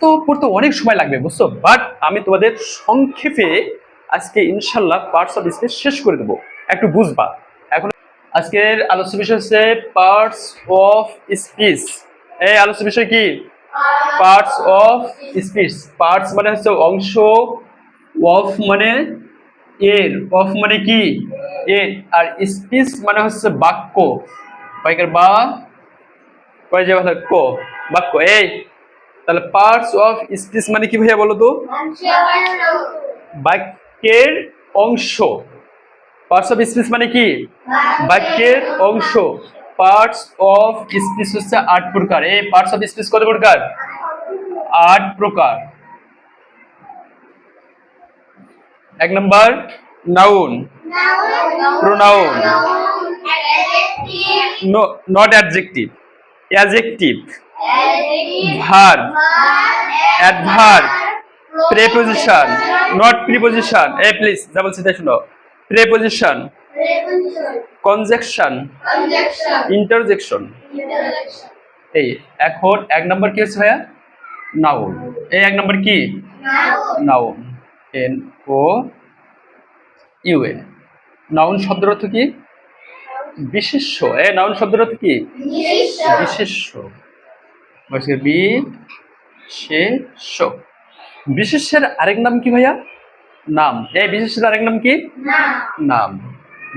তো পড়তে অনেক সময় লাগবে বুঝছো, বাট আমি তোমাদের সংক্ষেপে আজকে ইনশাল্লাহ পার্টস অফ স্পিচ শেষ করে দেবো, একটু বুঝবা। এখন আজকের আলোচ্য বিষয় হচ্ছে পার্টস অফ স্পিচ। এই আলোচ্য বিষয় কি? Parts of speech. পার্টস মানে হচ্ছে অংশ, অফ মানে এর, অফ মানে কি এর, আর স্পিচ মানে হচ্ছে বাক্য। বাক্যের বা কয় যে বাক্য, বাক্য। এই তাহলে পার্টস অফ স্পিচ মানে কি ভাইয়া বলো তো? বাক্যের অংশ। পার্টস অফ স্পিচ মানে কি? বাক্যের অংশ। পার্টস অফ স্পিচ হচ্ছে 8 প্রকার। এই পার্টস অফ স্পিচ কত প্রকার? 8 প্রকার। 1 number noun, pronoun, not adjective, adjective, verb, adverb, preposition, not preposition. এই প্লিজ যা বলছি তাই শুনো। Preposition, conjunction, interjection. এই এখন 1 নম্বর কি হচ্ছে ভাইয়া? নাউন। এই 1 নম্বর কি? Noun. N O U N. Noun শব্দের অর্থ কি? বিশেষ্য। এই নাউন শব্দের অর্থ কি? বিশেষ্য। বিশেষ্য। বিশেষ্যের আরেক নাম কি ভাইয়া? নাম। এই বিশেষ্যের আরেক নাম কি? নাম।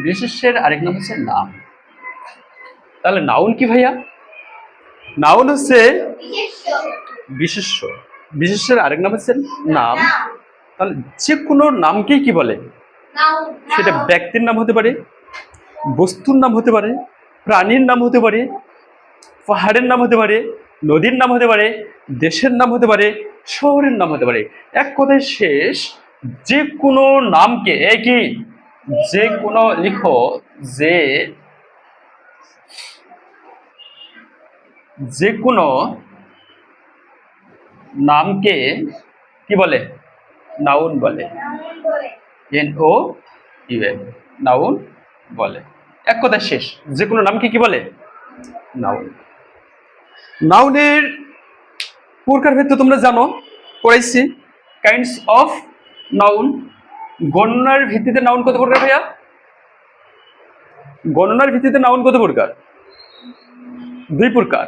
বিশেষ্যের আরেক নাম হচ্ছে নাম। তাহলে নাউন কি ভাইয়া? নাউন হচ্ছে বিশেষ্য, বিশেষ্যের আরেক নাম হচ্ছে নাম। তাহলে যে কোনো নামকেই কি বলে? সেটা ব্যক্তির নাম হতে পারে, বস্তুর নাম হতে পারে, প্রাণীর নাম হতে পারে, পাহাড়ের নাম হতে পারে, নদীর নাম হতে পারে, দেশের নাম হতে পারে, শহরের নাম হতে পারে। এক কথায় শেষ, যে কোনো নামকে, কি যে কোনো লিখো, যে কোনো নামকে কি বলে? নাউন বলে। N O U N, noun বলে। এক কথা শেষ, যে কোনো নামকে কি বলে? নাউন। নাউনের প্রকারভেদ তো তোমরা জানো, পড়াইছি। Kinds of noun. গণনার ভিত্তিতে নাউন কত প্রকার ভাইয়া? গণনার ভিত্তিতে নাউন কত প্রকার? 2 প্রকার।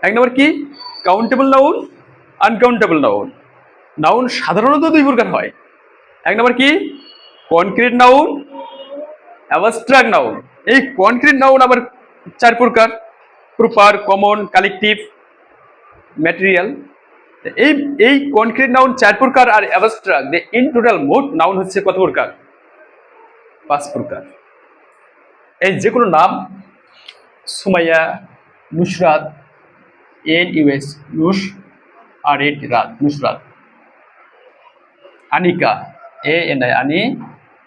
1 নম্বর কি? Countable noun, uncountable noun. Noun সাধারণত 2 প্রকার হয়। 1 নম্বর কি? Concrete noun, abstract noun. এই কনক্রিট নাউন আবার 4 প্রকার: প্রপার, কমন, কালেকটিভ, ম্যাটেরিয়াল। এই এই কনক্রিট নাউন 4 প্রকার, আর অ্যাবস্ট্রাক্ট ইন টোটাল মোট নাউন হচ্ছে কত প্রকার? 5 প্রকার। এই যে কোনো নাম, সুমাইয়া, নুসরাত, NUS, নুস, আর এট রাত, নুসরাত। আনিকা, ANI, আনি,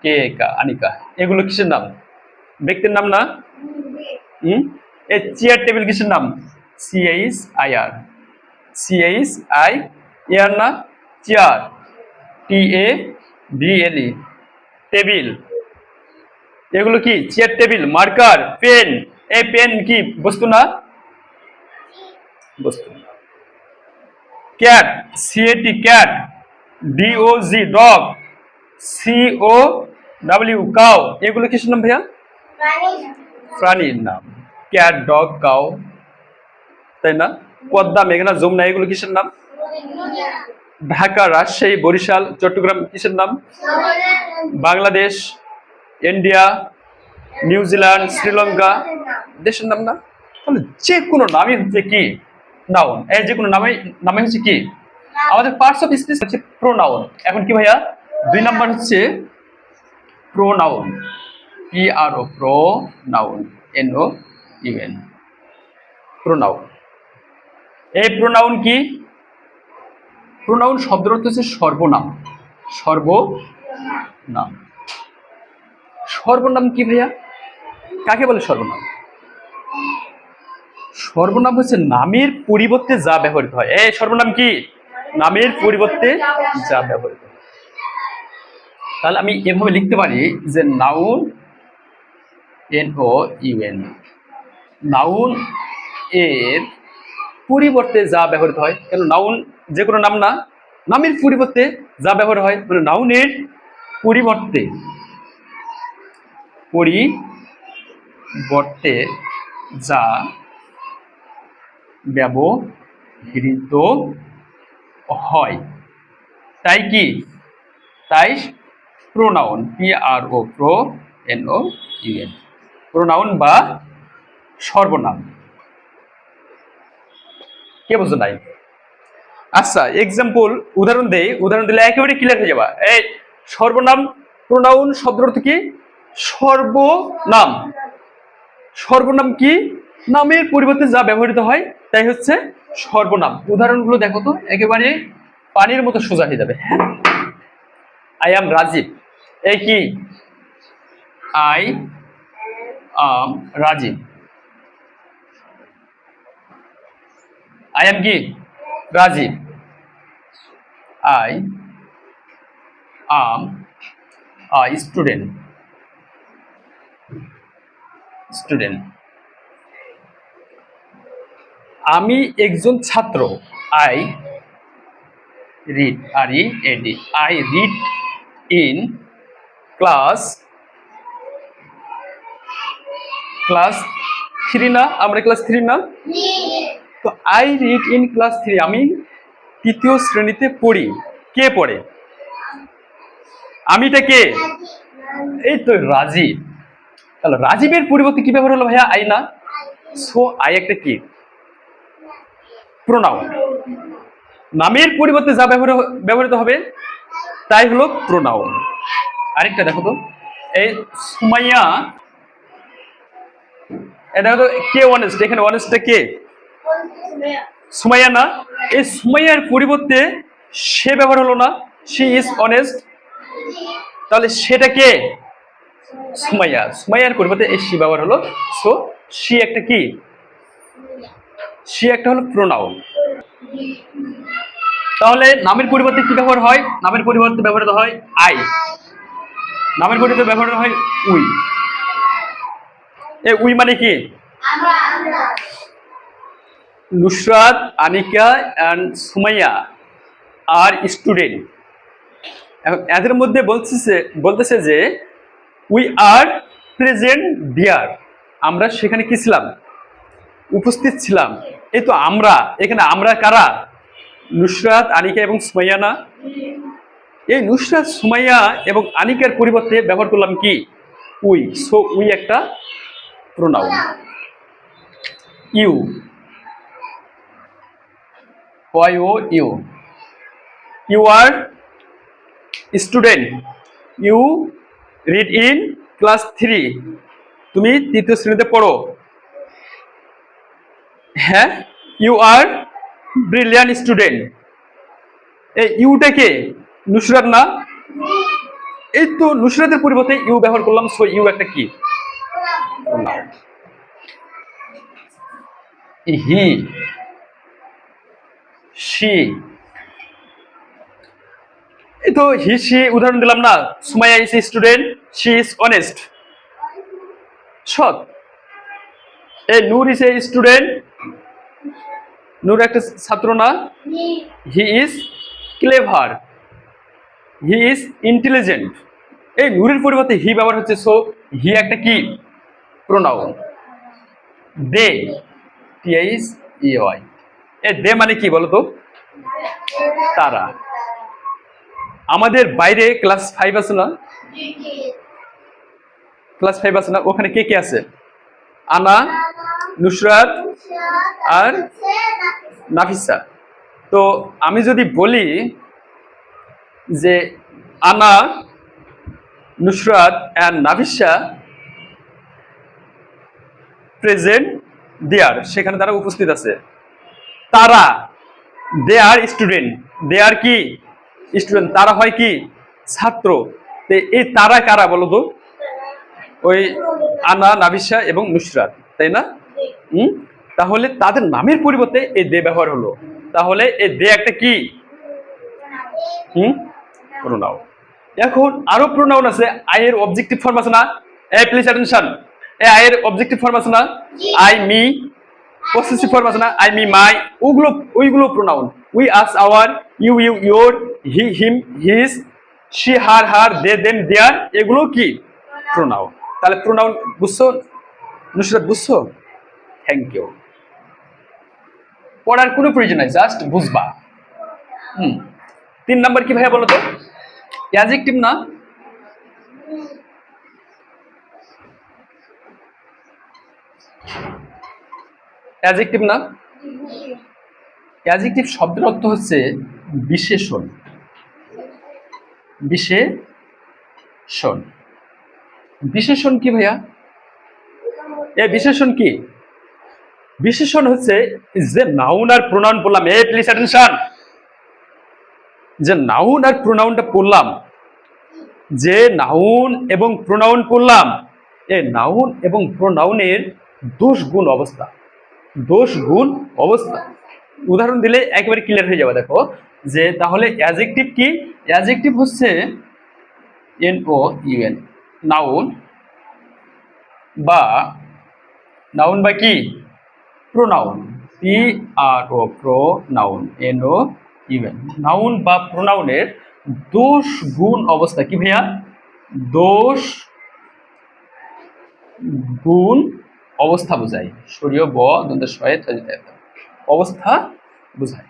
KA, আনিকা। এগুলো কিসের নাম? ব্যক্তির নাম না? এই চেয়ার টেবিল কিসের নাম? CHIR, CHIR না? Chair, TABLE, table. এগুলো কি? Chair table. Marker, pen. এই পেন কি বস্তু না? বস্তু। Cat, CAT, cat, DOG, dog, COW, cow. এগুলো কিসের নাম ভাইয়া? প্রাণীর নাম। ক্যাট, ডগ, কাউ, তাই না? পদ্মা, মেঘনা, যমুনা, এগুলো কিসের নাম? ঢাকা, রাজশাহী, বরিশাল, চট্টগ্রাম কিসের নাম? বাংলাদেশ, ইন্ডিয়া, নিউজিল্যান্ড, শ্রীলঙ্কা দেশের নাম না? তাহলে যে কোনো নামই হচ্ছে কি? নাউন। এই যে কোনো নামে হচ্ছে কি? আমাদের পার্টস অফ স্পিচ হচ্ছে প্রোনাউন। এখন কি ভাইয়া? 2 নাম্বার হচ্ছে pronoun. PRO, pronoun, NOUN, pronoun. এই প্রোনাউন কি? প্রোনাউন শব্দের অর্থ হচ্ছে সর্বনাম। সর্বনাম। সর্বনাম কি ভাইয়া? কাকে বলে সর্বনাম? সর্বনাম হচ্ছে নামের পরিবর্তে যা ব্যবহৃত হয়। এই সর্বনাম কি? নামের পরিবর্তে যা ব্যবহৃত হয়। তাহলে আমি এভাবে লিখতে পারি যে নাউন, NOUN, নাউন এর পরিবর্তে যা ব্যবহৃত হয়। কেন? নাউন যে কোনো নাম না, নামের পরিবর্তে যা ব্যবহার হয় মানে নাউনের পরিবর্তে পরিবর্তে যা ব্যবহৃত হয় তাই কি, তাই প্রোনাউন, PRONOUN, প্রোনাউন বা সর্বনাম। কে বুঝো নাই? আচ্ছা এক্সাম্পল উদাহরণ দেই, উদাহরণ দিলে একেবারে ক্লিয়ার হয়ে যাবা। এই সর্বনাম প্রোনাউন শব্দের অর্থ কি? সর্বনাম। সর্বনাম কি? নামের পরিবর্তে যা ব্যবহৃত হয় তাই হচ্ছে সর্বনাম। উদাহরণগুলো দেখো তো, একেবারে পানির মতো সোজা হয়ে যাবে। আই এম রাজীব, এই কি? I am Rajib. I am কি? Rajib. I am student. Student. আমি একজন ছাত্র। I read, READ, I read in class 3 না? আমরা ক্লাস 3 না? তো আই রিড ইন ক্লাস 3, আমি তৃতীয় শ্রেণীতে পড়ি। কে পড়ে? আমিটা কে? এই তো রাজীব। তাহলে রাজীবের পরিবর্তে কি ব্যবহার হলো ভাইয়া? আই না? সো আই একটা কি? প্রোনাউন। নামের পরিবর্তে যা ব্যবহৃত হবে তাই হলো প্রোনাউন। আরেকটা দেখো তো, এই সুমাইয়া, দেখো তো কে অনেস্ট, এখানে অনেস্টটা কে? সুমাইয়া না? এই সুমাইয়ার পরিবর্তে সে ব্যবহার হলো না, শি ইজ অনেস্ট। তাহলে সেটা কে? সুমাইয়া। সুমাইয়ার পরিবর্তে এই শি ব্যবহার হলো, সো শি একটা কি? শি একটা হলো প্রোনাউন। তাহলে নামের পরিবর্তে কি ব্যবহার হয়? নামের পরিবর্তে ব্যবহৃত হয় আই। নামের পরিবর্তে ব্যবহৃত হয় উই। এই উই মানে কি? Nusrat, Anika and Sumaiya are student. এখন এদের মধ্যে বলতেছে যে উই আর প্রেজেন্ট দেয়ার, আমরা সেখানে কি ছিলাম? উপস্থিত ছিলাম। এই তো আমরা, এখানে আমরা কারা? নুসরাত, আনিকা এবং সুমাইয়া না? এই নুসরাত, সুমাইয়া এবং আনিকার পরিবর্তে ব্যবহার করলাম কি? উই। সো উই একটা pronoun. You, YOU, you are student. You read in class 3, তুমি তৃতীয় শ্রেণীতে পড়ো। হ্যাঁ, ইউ আর ব্রিলিয়ান্ট স্টুডেন্ট। এই ইউটা কে? নুসরাত না? এই তো নুসরাতের পরিবর্তে ইউ ব্যবহার করলাম, সো ইউ একটা কি? হি, শি, এই তো হি শি উদাহরণ দিলাম না? Sumaiya is student, she is honest, সৎ। এই নূর ইজ এ স্টুডেন্ট, নূর একটা ছাত্র না? He is clever, he is intelligent. এই নূরের পরিবর্তে হি ব্যবহার হচ্ছে, সো হি একটা কি? প্রোনাউন। দে, TISEY, এই দে মানে কি বলতো? তারা। আমাদের বাইরে ক্লাস 5 আছে না? ক্লাস 5 আছে না? ওখানে কে কে আছে? আনা, নুসরাত আর নাফিসা। তো আমি যদি বলি যে আনা, নুসরাত এন্ড নাফিসা প্রেজেন্ট দেয়ার, সেখানে তারা উপস্থিত আছে। তারা, দে আর স্টুডেন্ট, দে আর কি? স্টুডেন্ট। তারা হয় কি? ছাত্র। এই তারা কারা বলতো? ওই আনা, নাফিসা এবং নুসরাত, তাই না? তাহলে তাদের নামের পরিবর্তে এই দে ব্যবহার হলো। তাহলে এই দে একটা কি? প্রোনাউন। এখন আরো প্রোনাউন আছে। আই এর অবজেক্টিভ ফর্ম আছে না? Please attention. আই এর অবজেক্টিভ ফর্ম আছে না? আই, মি, পসেসিভ ফর্ম আছে না, আই মি মাই, ওইগুলো pronoun. We us our, you your, he him his, she her her, they them their, এগুলো কি প্রোনাউন। তাহলে প্রোনাউন বুঝছো নুসরাত, বুঝছো? Thank you. পড়ার কোনো প্রয়োজন নাই, জাস্ট বুঝবা। 3 নাম্বার কি ভাইয়া বলো তো? অ্যাডজেক্টিভ না? অ্যাডজেক্টিভ না? অ্যাডজেক্টিভ শব্দের অর্থ হচ্ছে বিশেষণ। বিশেষণ, বিশেষণ কি ভাইয়া? এ বিশেষণ কি? বিশেষণ হচ্ছে যে নাউন আর প্রোনাউন বললাম, এ প্লিজ অ্যাটেনশন, যে নাউন আর প্রোনাউনটা পড়লাম, যে নাউন এবং প্রোনাউন পড়লাম, এই নাউন এবং প্রোনাউনের দোষ গুণ অবস্থা, দোষ গুণ অবস্থা। উদাহরণ দিলে একেবারে ক্লিয়ার হয়ে যাবে। দেখো যে তাহলে অ্যাডজেক্টিভ কি? অ্যাডজেক্টিভ হচ্ছে NOUN, নাউন বা নাউন বা কি pronoun, PRO, pronoun, NOUN, noun বা প্রোনাউনের দোষ গুণ অবস্থা। কি ভাইয়া? দোষ গুণ অবস্থা বোঝায়। সরিয় ব দন্তের শয়ে অবস্থা বোঝায়।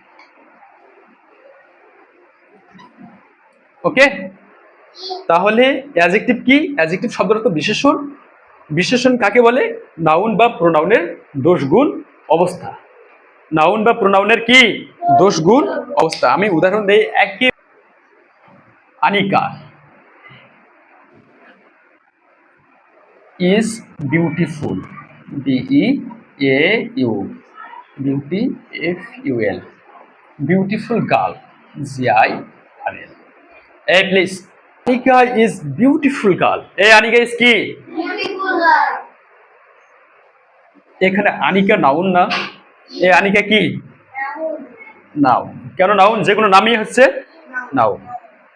ওকে, তাহলে অ্যাডজেক্টিভ কি? অ্যাডজেক্টিভ শব্দের অর্থ বিশেষণ। বিশেষণ কাকে বলে? নাউন বা প্রোনাউনের দোষ গুণ অবস্থা। নাউন বা প্রোনাউনের কি দোষ গুণ অবস্থা। আমি উদাহরণ দেই। একে Anika is beautiful, BEAU, beauty, FUL, beautiful girl, GIRL। এই please, Anika is beautiful girl. এই আনিকা ইজ কি? এখানে আনিকা নাউন না? এই আনিকা কি নাউন। কেন নাউন? যে কোনো নামই হচ্ছে নাউন।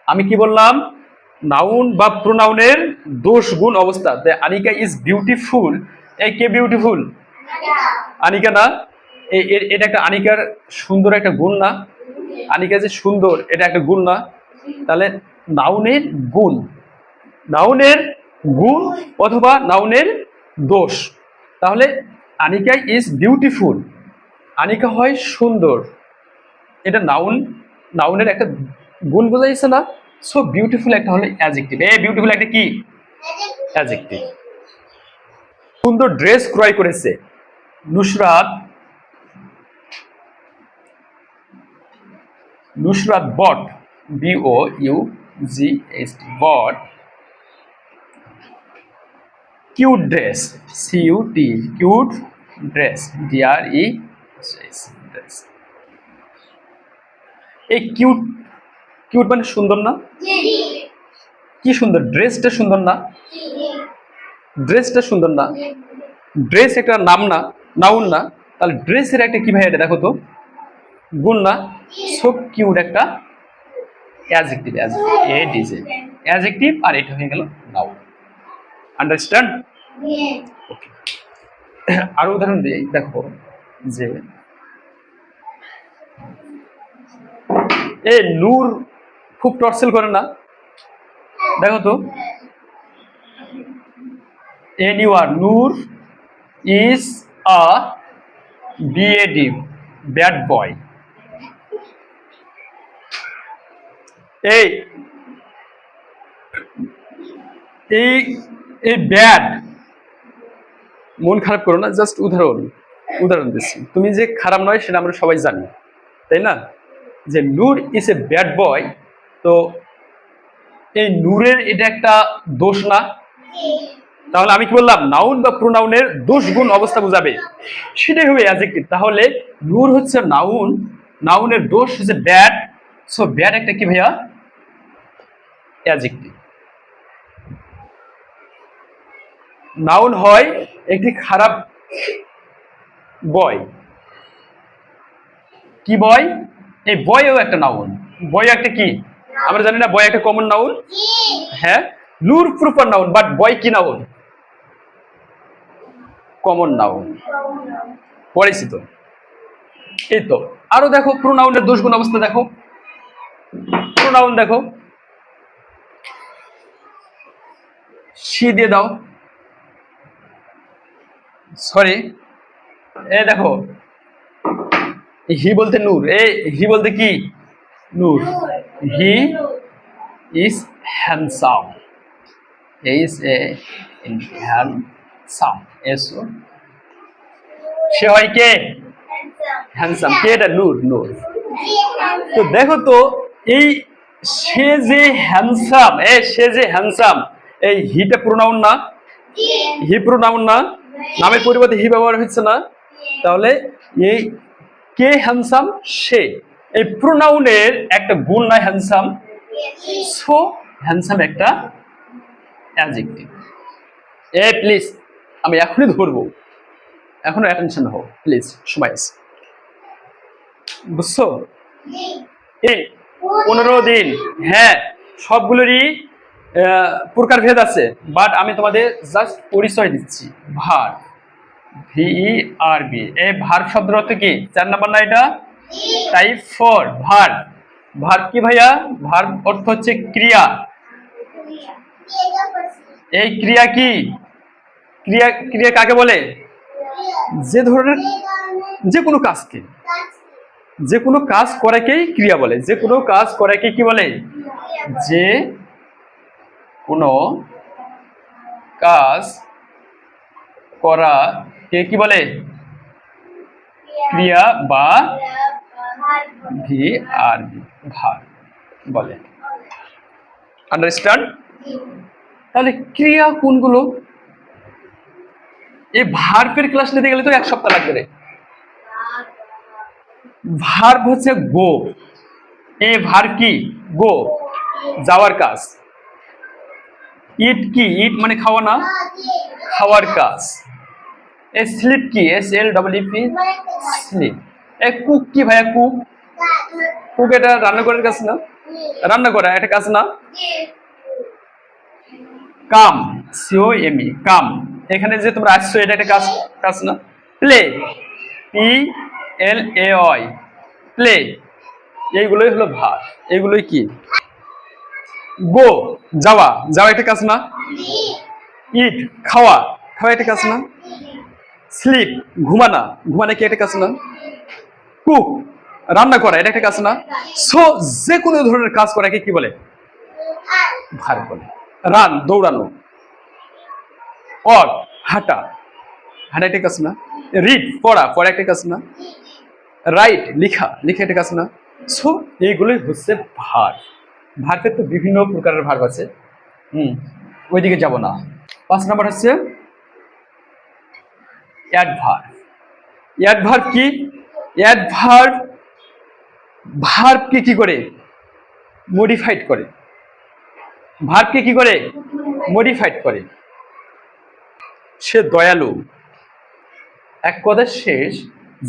আমি কি বললাম? নাউন বা প্রোনাউনের দোষ গুণ অবস্থা। আনিকা ইজ বিউটিফুল, এই কে বিউটিফুল? আনিকা না? এটা একটা আনিকার সুন্দর একটা গুণ না? আনিকা যে সুন্দর, এটা একটা গুণ না? তাহলে নাউনের গুণ, নাউনের গুণ অথবা নাউনের দোষ। তাহলে আনিকা ইজ বিউটিফুল, আনিকা হয় সুন্দর, এটা নাউন, নাউনের একটা গুণ বোঝাইছে না? সো বিউটিফুল একটা হলে অ্যাডজেক্টিভ। এই বিউটিফুল একটা কি? অ্যাডজেক্টিভ। সুন্দর ড্রেস ক্রয় করেছে Nusrat, Nusrat bought, BOUGHT, bought cute dress, CUT, cute dress, DRES, dress. এই কিউট, কিউট মানে সুন্দর না? কি সুন্দর? ড্রেসটা সুন্দর না? ড্রেসটা সুন্দর না? ড্রেস একটা নাম না, নাউন না? তাহলে ড্রেসের একটা কি ভাই এটা দেখো তো, গুণ না? সো কিউট একটা অ্যাডজেক্টিভ, অ্যাডজেক্টিভ, আর এটা হয়ে গেল নাউন। আন্ডারস্ট্যান্ড? ওকে, আরো উদাহরণ দিই। দেখো যে এ নূর খুব টর্চেল করে না? দেখো তো, NUR, Noor is a BAD, bad boy. এই এই এই ব্যাড, মন খারাপ করো না, জাস্ট উদাহরণ, উদাহরণ দিচ্ছি। তুমি যে খারাপ নয় সেটা আমরা সবাই জানি, তাই না? যে নূর ইজ এ ব্যাড বয়, তো এই নূরের এটা একটা দোষ না? তাহলে আমি কি বললাম? নাউন বা প্রোনাউনের দোষ গুণ অবস্থা বোঝাবে, সেটাই হবে অ্যাডজেক্টিভ। তাহলে নূর হচ্ছে নাউন, নাউনের দোষ হচ্ছে ব্যাড, সো ব্যাড একটা কি ভাইয়া? অ্যাডজেক্টিভ। নাউন হয় একটি খারাপ বয়। কি বয়? এই বয়ও একটা নাউন। বয় একটা কি? আমরা জানি না বয় একটা কমন নাউন? হ্যাঁ, নূর প্রপার নাউন, বাট বয় কি নাউন? Common noun. পরিচিত। এই তো আরো দেখো প্রোনাউনের দোষগুণ অবস্থা দেখো। প্রোনাউন দেখো, সি দিয়ে দাও, সরি এ দেখো হি বলতে নূর, এ হি বলতে কি Noor. He is handsome, he is a handsome, এসো সে হয় কে হ্যান্ডসাম, কে এটা নূর, নূর। তো দেখো তো এই সে যে হ্যান্ডসাম, সে যে হ্যান্ডসাম, এই হিটা প্রোনাউন না, হি প্রোনাউন না, নামের পরিবর্তে হি ব্যবহার হচ্ছে না, তাহলে এই কে হ্যান্ডসাম, সে এই প্রোনাউনের একটা গুণ না হ্যান্ডসাম, সো হ্যান্ডসাম একটা অ্যাডজেক্টিভ। প্লিজ আমি এখনই ধরবো, এখনো অ্যাটেনশন হও প্লিজ, সময় আছে, বুঝছো? এই 15 দিন, হ্যাঁ সবগুলোরই প্রকারভেদ আছে, বাট আমি তোমাদের জাস্ট পরিচয় দিচ্ছি। ভার, VERB, এই ভার শব্দের অর্থ কি? 4 নাম্বার না এটা? টাইপ 4 ভার। ভার কি ভাইয়া? ভার অর্থ হচ্ছে ক্রিয়া। এই ক্রিয়া কি? ক্রিয়া, ক্রিয়া কাকে বলে? যে ধরনের যে কোনো কাজকে, যে কোনো কাজ করাকেই ক্রিয়া বলে। যে কোনো কাজ করাকে কি বলে? যে কোনো কাজ করা কে কি বলে? ক্রিয়া বা VRB, ভার বলে। আন্ডারস্ট্যান্ড? তাহলে ক্রিয়া কোনগুলো? এই ভার্বের ক্লাস নিতে গেলে তো 1 সপ্তাহ লাগবে রে। ভার্ব হচ্ছে গো, এই ভার্ব কি? গো, যাওয়ার কাজ। ইট কি? ইট মানে খাওয়া না, খাওয়ার কাজ। এ স্লিপ কি? SLEEP, sleep. এ কুক কি ভাইয়া? কুক, কুক এটা রান্না করার কাজ না? রান্না করা একটা কাজ না? কাম, COME, কাম, এখানে যে তোমরা আসছো এটা একটা কাজ, কাজ না? প্লে, PLAY, প্লে, এইগুলোই হলো ভার্ব। এইগুলোই কি? গো, যাওয়া, যাওয়া একটা কাজ না? ইট, খাওয়া, খাওয়া একটা কাজ না? স্লিপ, ঘুমানা, ঘুমানা কি একটা কাজ না? কুক, রান্না করা, এটা একটা কাজ না? সো যে কোনো ধরনের কাজ করাকে কি বলে? ভার্ব বলে। রান, দৌড়ানো। ওয়াক, হাঁটা, হাঁটা একটা কাজ না? রিড, পড়া, পড়া একটা কাজ না? রাইট, লেখা, লেখা একটা কাজ না? সো এইগুলোই হচ্ছে ভার্ব। ভার্বের তো বিভিন্ন প্রকারের ভার্ব আছে, ওইদিকে যাব না। 5 নাম্বার হচ্ছে অ্যাডভার্ব। অ্যাডভার্ব কি? অ্যাডভার্ব ভার্বকে কি করে? মডিফাইড করে। ভার্বকে কি করে? মডিফাইড করে। সে দয়ালু, এক কথা শেষ।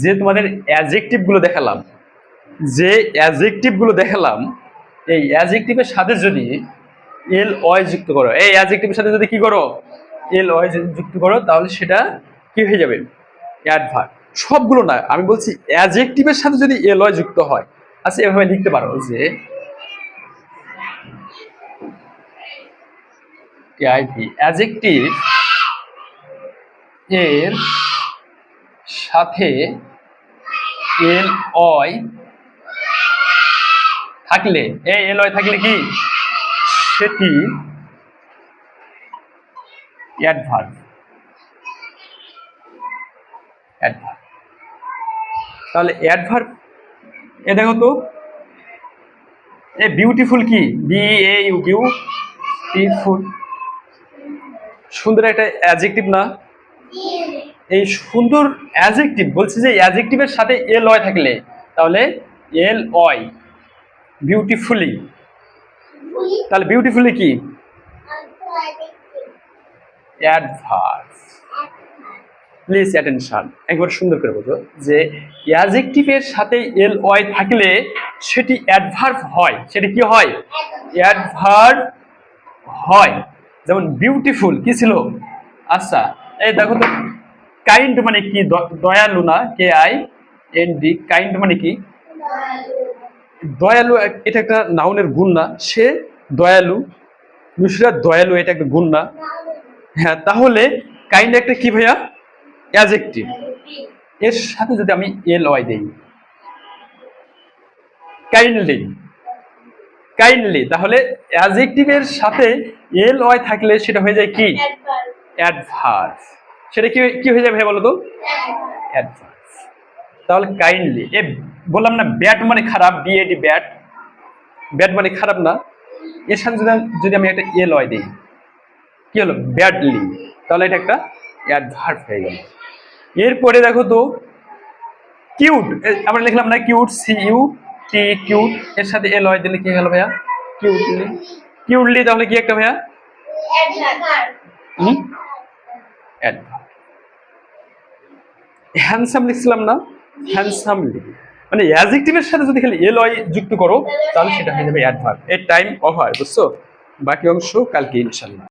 যে তোমাদের অ্যাডজেক্টিভ গুলো দেখালাম, যে অ্যাডজেক্টিভ গুলো দেখালাম, এই অ্যাডজেক্টিভের সাথে যদি LOY যুক্ত করো, এই অ্যাডজেক্টিভের সাথে যদি কি করো? LOY যুক্ত করো, তাহলে সেটা কি হয়ে যাবে? অ্যাডভার্ব। সবগুলো না, আমি বলছি অ্যাডজেক্টিভের সাথে যদি LOY যুক্ত হয়। আচ্ছা এভাবে লিখতে পারো যে অ্যাডজেক্টিভ এর সাথে LOY থাকলে, এই LOY থাকলে কি? সেটি অ্যাডভার্ব। অ্যাডভার্ব। তাহলে অ্যাডভার্ব, এ দেখো তো, এ বিউটিফুল কি? BAUটিফুল, সুন্দর একটা অ্যাডজেক্টিভ না? এই সুন্দর অ্যাডজেক্টিভ বলছে যে অ্যাডজেক্টিভের সাথে LOY থাকলে, তাহলে LOY, বিউটিফুলি, তাহলে বিউটিফুলি কি? অ্যাডভার্ব। প্লিজ অ্যাটেনশন, একবার সুন্দর করে বোঝো যে অ্যাডজেক্টিভের সাথে LOY থাকলে সেটি অ্যাডভার্ব হয়। সেটি কি হয়? অ্যাডভার্ব হয়। যেমন বিউটিফুল কি ছিল? আচ্ছা এই দেখো তো, কাইন্ড মানে কি? দয়ালু না, KIND, কাইন্ড মানে কি? দয়ালু এটা একটা নাউনের গুণ না? সে দয়ালু, নুসরাত দয়ালু, এটা একটা গুণ না? হ্যাঁ, তাহলে কাইন্ড একটা কি ভাইয়া? অ্যাডজেক্টিভ। এর সাথে যদি আমি LY দেই, কাইন্ডলি, কাইন্ডলি, তাহলে অ্যাডজেক্টিভের সাথে LY থাকলে সেটা হয়ে যায় কি? অ্যাডভার্ব। সেটা কি কি হয়ে যায় ভাইয়া বলো তো? অ্যাডভার্ব। তাহলে কাইন্ডলি, বললাম না ব্যাড মানে খারাপ, BAD, ব্যাড, ব্যাড মানে খারাপ না? এর সাথে যদি আমি একটা LY দিই, কি হলো? ব্যাডলি, তাহলে এটা একটা অ্যাডভার্ব হয়ে গেল। এরপরে দেখো তো, কিউট, আমরা লিখলাম না কিউট, CUT, কিউট, এর সাথে LY দিলে কি হলো ভাইয়া? কিউটলি, কিউটলি, তাহলে কি একটা ভাইয়া? হুম, অ্যাডভার্ব। হ্যান্ডসাম লিখছিলাম না? হ্যান্ডসামলি, মানে অ্যাডজেক্টিভের সাথে যদি খালি LY যুক্ত করো তাহলে সেটা হয়ে যাবে অ্যাডভার্ব। এর টাইম ওভার, বুঝছো? বাকি অংশ কালকে ইনশাল্লাহ।